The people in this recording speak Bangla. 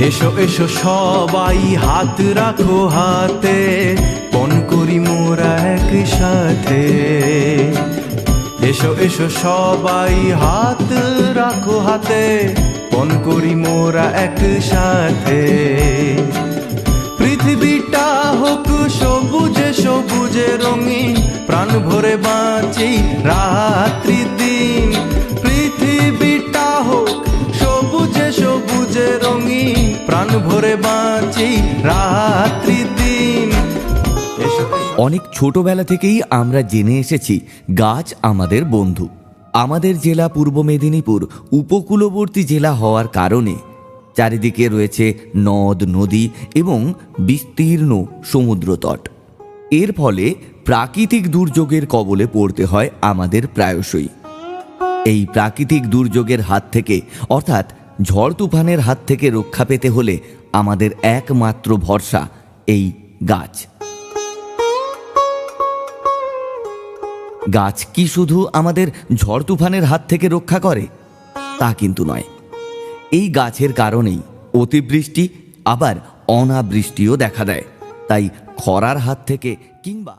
এসো এসো সবাই হাত রাখো হাতে, পণ করি মোরা একসাথে। এসো এসো সবাই হাত রাখো হাতে, পণ করি মোরা একসাথে। পৃথিবীটা হোক সবুজে সবুজে রঙিন, প্রাণ ভরে বাঁচি রাত্রি দিন। পৃথিবীটা হোক সবুজে সবুজে রঙিন, প্রাণ ভরে বাঁচি রাত্রি দিন। অনেক ছোটবেলা থেকেই আমরা জেনে এসেছি গাছ আমাদের বন্ধু। আমাদের জেলা পূর্ব মেদিনীপুর উপকূলবর্তী জেলা হওয়ার কারণে চারিদিকে রয়েছে নদ নদী এবং বিস্তীর্ণ সমুদ্রতট। এর ফলে প্রাকৃতিক দুর্যোগের কবলে পড়তে হয় আমাদের প্রায়শই। এই প্রাকৃতিক দুর্যোগের হাত থেকে অর্থাৎ ঝড় তুফানের হাত থেকে রক্ষা পেতে হলে আমাদের একমাত্র ভরসা এই গাছ। গাছ কি শুধু আমাদের ঝড় তুফানের হাত থেকে রক্ষা করে? তা কিন্তু নয়। এই গাছের কারণেই অতিবৃষ্টি আবার অনাবৃষ্টিও দেখা দেয়। তাই খরার হাত থেকে কিংবা